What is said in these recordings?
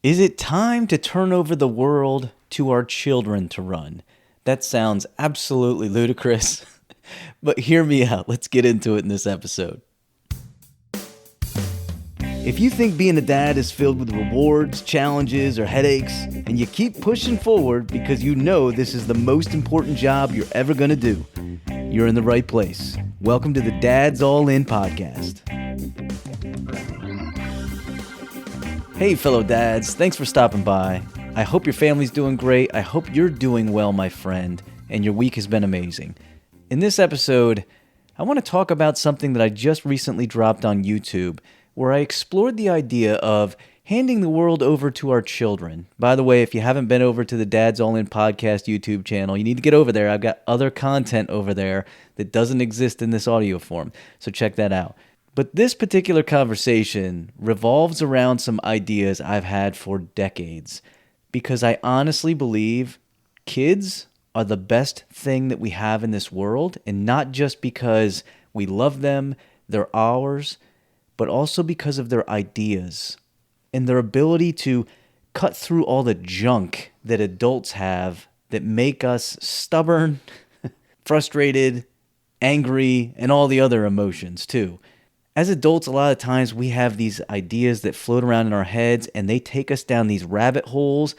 Is it time to turn over the world to our children to run? That sounds absolutely ludicrous, but hear me out. Let's get into it in this episode. If you think being a dad is filled with rewards, challenges, or headaches, and you keep pushing forward because you know this is the most important job you're ever going to do, you're in the right place. Welcome to the Dad's All In podcast. Hey, fellow dads, thanks for stopping by. I hope your family's doing great. I hope you're doing well, my friend, and your week has been amazing. In this episode, I want to talk about something that I just recently dropped on YouTube, where I explored the idea of handing the world over to our children. By the way, if you haven't been over to the Dad's All In podcast YouTube channel, you need to get over there. I've got other content over there that doesn't exist in this audio form, so check that out. But this particular conversation revolves around some ideas I've had for decades, because I honestly believe kids are the best thing that we have in this world, and not just because we love them, they're ours, but also because of their ideas and their ability to cut through all the junk that adults have that make us stubborn, frustrated, angry, and all the other emotions too. As adults, a lot of times we have these ideas that float around in our heads and they take us down these rabbit holes,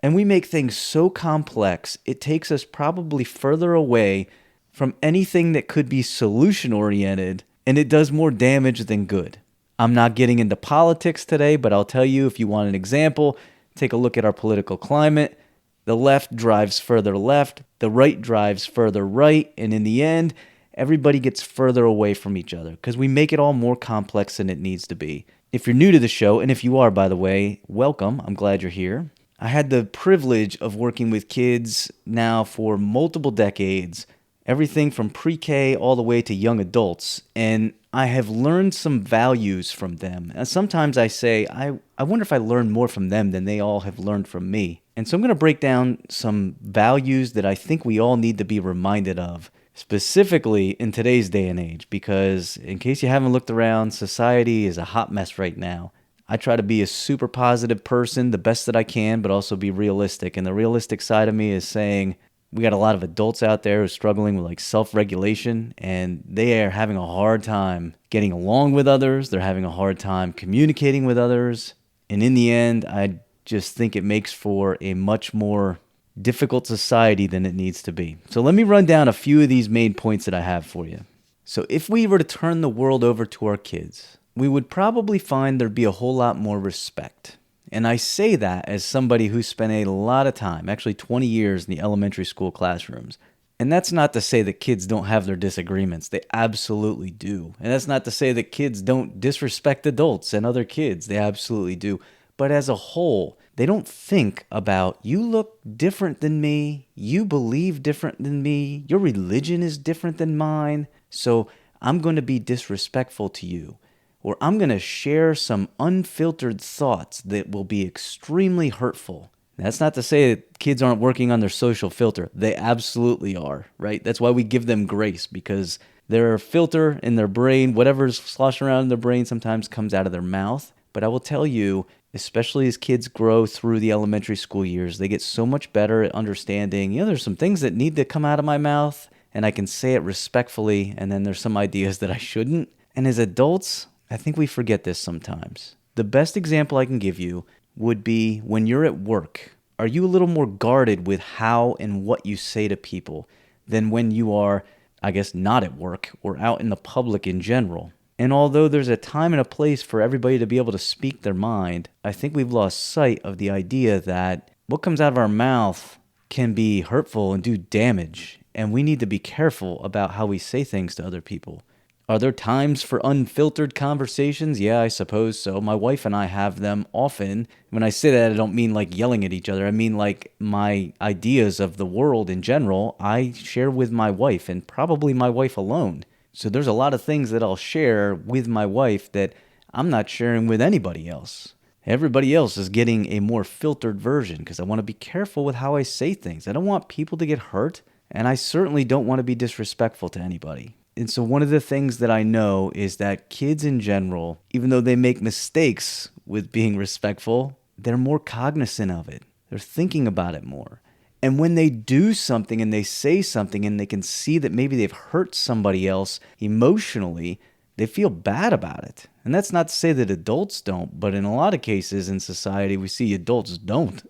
and we make things so complex, it takes us probably further away from anything that could be solution-oriented, and it does more damage than good. I'm not getting into politics today, but I'll tell you, if you want an example, take a look at our political climate. The left drives further left, the right drives further right, and in the end, everybody gets further away from each other because we make it all more complex than it needs to be. If you're new to the show, and if you are, by the way, welcome. I'm glad you're here. I had the privilege of working with kids now for multiple decades, everything from pre-K all the way to young adults, and I have learned some values from them. And sometimes I say, I wonder if I learned more from them than they all have learned from me. And so I'm going to break down some values that I think we all need to be reminded of, specifically in today's day and age, because in case you haven't looked around, society is a hot mess right now. I try to be a super positive person, the best that I can, but also be realistic. And the realistic side of me is saying we got a lot of adults out there who are struggling with self-regulation, and they are having a hard time getting along with others. They're having a hard time communicating with others. And in the end, I just think it makes for a much more difficult society than it needs to be. So let me run down a few of these main points that I have for you. So if we were to turn the world over to our kids, we would probably find there'd be a whole lot more respect. And I say that as somebody who spent a lot of time, actually 20 years in the elementary school classrooms. And that's not to say that kids don't have their disagreements. They absolutely do. And that's not to say that kids don't disrespect adults and other kids. They absolutely do. But as a whole, they don't think about, you look different than me, you believe different than me, your religion is different than mine, so I'm going to be disrespectful to you. Or I'm going to share some unfiltered thoughts that will be extremely hurtful. That's not to say that kids aren't working on their social filter. They absolutely are, right? That's why we give them grace, because their filter in their brain, whatever's sloshing around in their brain, sometimes comes out of their mouth. But I will tell you, especially as kids grow through the elementary school years, they get so much better at understanding, there's some things that need to come out of my mouth, and I can say it respectfully, and then there's some ideas that I shouldn't. And as adults, I think we forget this sometimes. The best example I can give you would be when you're at work. Are you a little more guarded with how and what you say to people than when you are, I guess, not at work or out in the public in general? And although there's a time and a place for everybody to be able to speak their mind, I think we've lost sight of the idea that what comes out of our mouth can be hurtful and do damage, and we need to be careful about how we say things to other people. Are there times for unfiltered conversations? Yeah, I suppose so. My wife and I have them often. When I say that, I don't mean yelling at each other. I mean my ideas of the world in general, I share with my wife, and probably my wife alone. So there's a lot of things that I'll share with my wife that I'm not sharing with anybody else. Everybody else is getting a more filtered version because I want to be careful with how I say things. I don't want people to get hurt, and I certainly don't want to be disrespectful to anybody. And so one of the things that I know is that kids in general, even though they make mistakes with being respectful, they're more cognizant of it. They're thinking about it more. And when they do something and they say something and they can see that maybe they've hurt somebody else emotionally, they feel bad about it. And that's not to say that adults don't, but in a lot of cases in society, we see adults don't.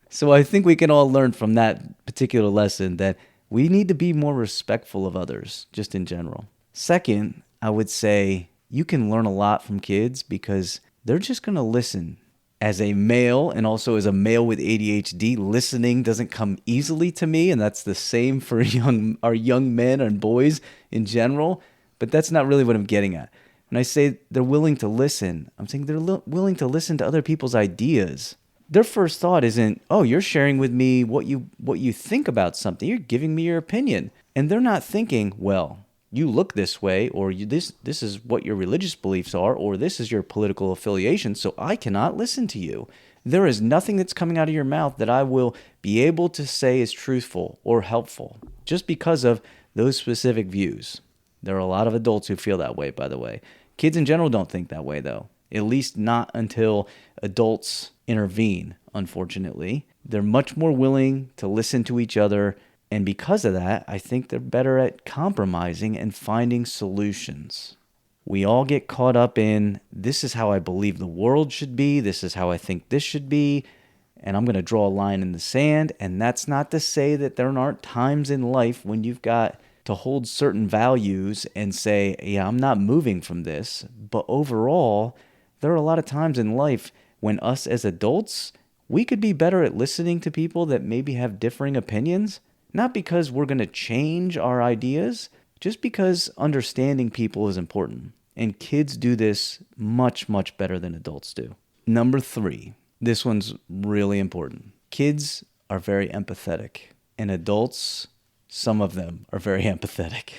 So I think we can all learn from that particular lesson that we need to be more respectful of others, just in general. Second, I would say you can learn a lot from kids because they're just going to listen. As a male, and also as a male with ADHD, listening doesn't come easily to me, and that's the same for our young men and boys in general, but that's not really what I'm getting at. When I say they're willing to listen, I'm saying they're willing to listen to other people's ideas. Their first thought isn't, oh, you're sharing with me what you think about something. You're giving me your opinion. And they're not thinking, well, you look this way, or this is what your religious beliefs are, or this is your political affiliation, so I cannot listen to you. There is nothing that's coming out of your mouth that I will be able to say is truthful or helpful, just because of those specific views. There are a lot of adults who feel that way, by the way. Kids in general don't think that way, though. At least not until adults intervene, unfortunately. They're much more willing to listen to each other. And because of that, I think they're better at compromising and finding solutions. We all get caught up in, this is how I believe the world should be, this is how I think this should be, and I'm going to draw a line in the sand. And that's not to say that there aren't times in life when you've got to hold certain values and say, yeah, I'm not moving from this. But overall, there are a lot of times in life when us as adults, we could be better at listening to people that maybe have differing opinions. Not because we're going to change our ideas, just because understanding people is important. And kids do this much, much better than adults do. Number 3, this one's really important. Kids are very empathetic. And adults, some of them are very empathetic.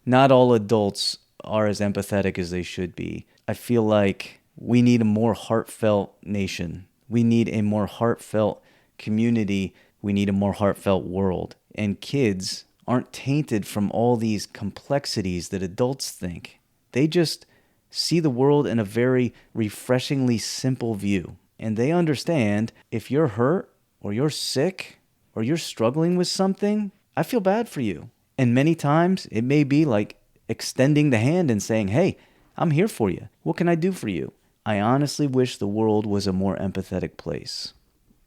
Not all adults are as empathetic as they should be. I feel like we need a more heartfelt nation. We need a more heartfelt community. We need a more heartfelt world. And kids aren't tainted from all these complexities that adults think. They just see the world in a very refreshingly simple view. And they understand if you're hurt or you're sick or you're struggling with something, I feel bad for you. And many times it may be like extending the hand and saying, hey, I'm here for you. What can I do for you? I honestly wish the world was a more empathetic place.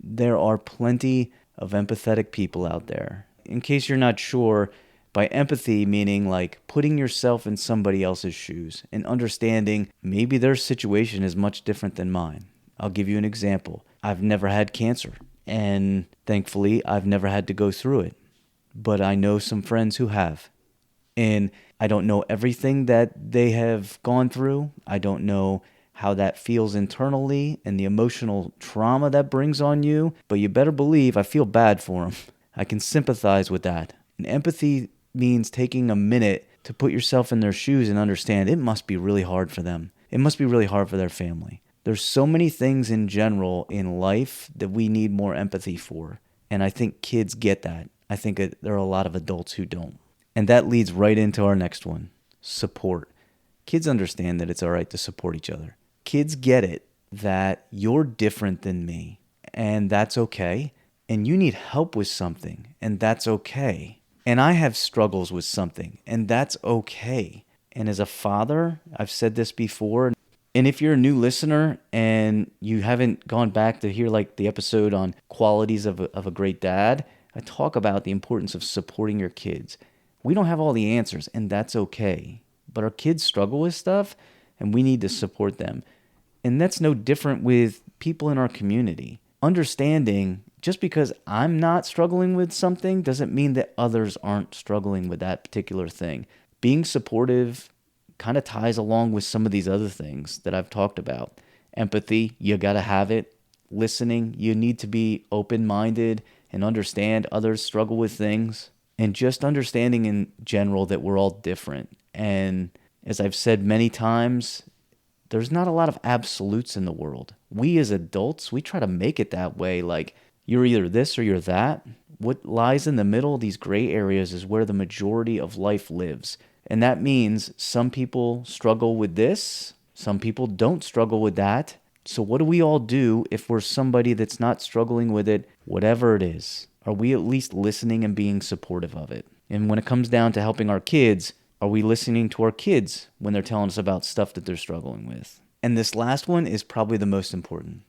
There are plenty of empathetic people out there. In case you're not sure, by empathy meaning like putting yourself in somebody else's shoes and understanding maybe their situation is much different than mine. I'll give you an example. I've never had cancer, and thankfully I've never had to go through it. But I know some friends who have. And I don't know everything that they have gone through. I don't know how that feels internally and the emotional trauma that brings on you. But you better believe I feel bad for them. I can sympathize with that. And empathy means taking a minute to put yourself in their shoes and understand it must be really hard for them. It must be really hard for their family. There's so many things in general in life that we need more empathy for. And I think kids get that. I think there are a lot of adults who don't. And that leads right into our next one, support. Kids understand that it's all right to support each other. Kids get it that you're different than me, and that's okay. And you need help with something, and that's okay. And I have struggles with something, and that's okay. And as a father, I've said this before, and if you're a new listener and you haven't gone back to hear like the episode on qualities of a great dad, I talk about the importance of supporting your kids. We don't have all the answers, and that's okay. But our kids struggle with stuff, and we need to support them. And that's no different with people in our community. Understanding just because I'm not struggling with something doesn't mean that others aren't struggling with that particular thing. Being supportive kind of ties along with some of these other things that I've talked about. Empathy, you got to have it. Listening, you need to be open-minded and understand others struggle with things. And just understanding in general that we're all different. And as I've said many times, there's not a lot of absolutes in the world. We as adults, we try to make it that way, like you're either this or you're that. What lies in the middle, these gray areas, is where the majority of life lives. And that means some people struggle with this, some people don't struggle with that. So what do we all do if we're somebody that's not struggling with it, whatever it is? Are we at least listening and being supportive of it? And when it comes down to helping our kids, are we listening to our kids when they're telling us about stuff that they're struggling with? And this last one is probably the most important.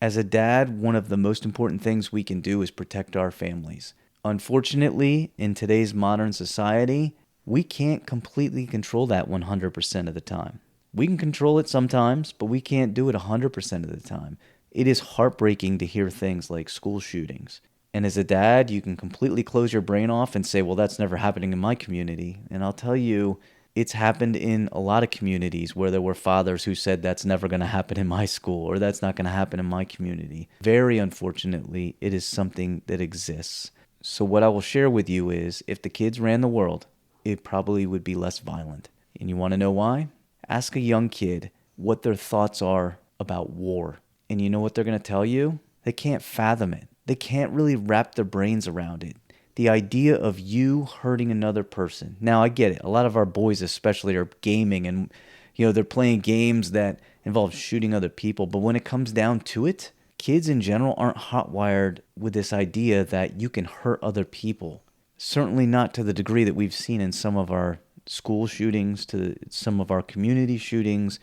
As a dad, one of the most important things we can do is protect our families. Unfortunately, in today's modern society, we can't completely control that 100% of the time. We can control it sometimes, but we can't do it 100% of the time. It is heartbreaking to hear things like school shootings. And as a dad, you can completely close your brain off and say, well, that's never happening in my community. And I'll tell you, it's happened in a lot of communities where there were fathers who said that's never going to happen in my school or that's not going to happen in my community. Very unfortunately, it is something that exists. So what I will share with you is if the kids ran the world, it probably would be less violent. And you want to know why? Ask a young kid what their thoughts are about war. And you know what they're going to tell you? They can't fathom it. They can't really wrap their brains around it. The idea of you hurting another person. Now, I get it. A lot of our boys especially are gaming and, they're playing games that involve shooting other people. But when it comes down to it, kids in general aren't hot-wired with this idea that you can hurt other people. Certainly not to the degree that we've seen in some of our school shootings, to some of our community shootings.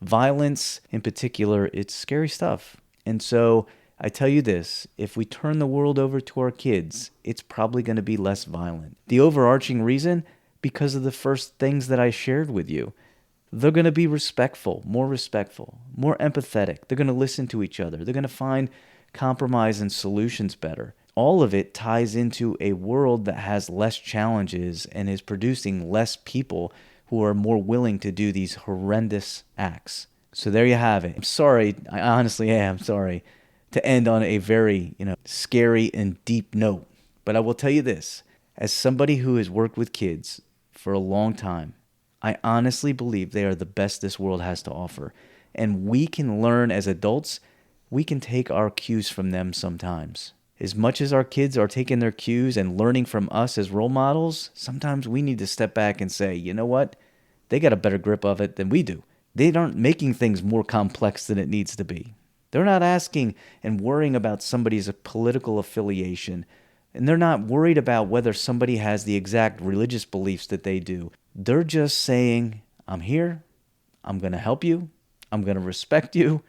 Violence in particular, it's scary stuff. And so I tell you this, if we turn the world over to our kids, it's probably going to be less violent. The overarching reason, because of the first things that I shared with you. They're going to be respectful, more empathetic. They're going to listen to each other. They're going to find compromise and solutions better. All of it ties into a world that has less challenges and is producing less people who are more willing to do these horrendous acts. So there you have it. I'm sorry, I honestly am sorry to end on a very, scary and deep note. But I will tell you this, as somebody who has worked with kids for a long time, I honestly believe they are the best this world has to offer. And we can learn as adults, we can take our cues from them sometimes. As much as our kids are taking their cues and learning from us as role models, sometimes we need to step back and say, you know what? They got a better grip of it than we do. They aren't making things more complex than it needs to be. They're not asking and worrying about somebody's political affiliation. And they're not worried about whether somebody has the exact religious beliefs that they do. They're just saying, I'm here. I'm going to help you. I'm going to respect you.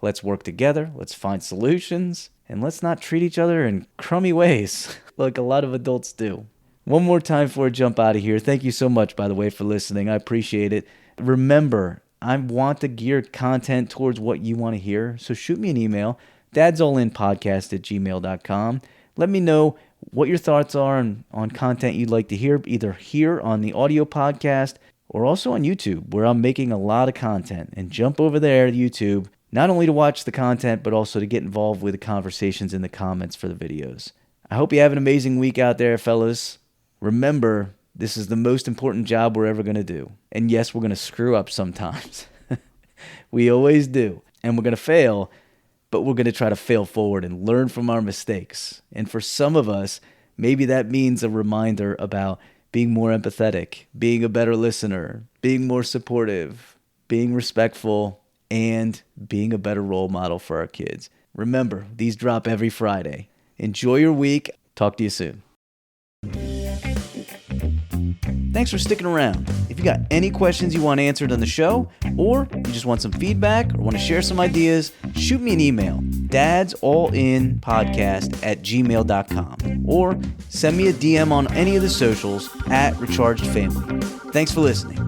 Let's work together. Let's find solutions. And let's not treat each other in crummy ways like a lot of adults do. One more time before I jump out of here. Thank you so much, by the way, for listening. I appreciate it. Remember, I want to gear content towards what you want to hear. So shoot me an email, dadsallinpodcast@gmail.com. Let me know what your thoughts are on content you'd like to hear, either here on the audio podcast or also on YouTube, where I'm making a lot of content. And jump over there to YouTube, not only to watch the content, but also to get involved with the conversations in the comments for the videos. I hope you have an amazing week out there, fellas. Remember, this is the most important job we're ever going to do. And yes, we're going to screw up sometimes. We always do. And we're going to fail, but we're going to try to fail forward and learn from our mistakes. And for some of us, maybe that means a reminder about being more empathetic, being a better listener, being more supportive, being respectful, and being a better role model for our kids. Remember, these drop every Friday. Enjoy your week. Talk to you soon. Thanks for sticking around. If you got any questions you want answered on the show, or you just want some feedback or want to share some ideas, shoot me an email, dadsallinpodcast@gmail.com, or send me a DM on any of the socials @RechargedFamily. Thanks for listening.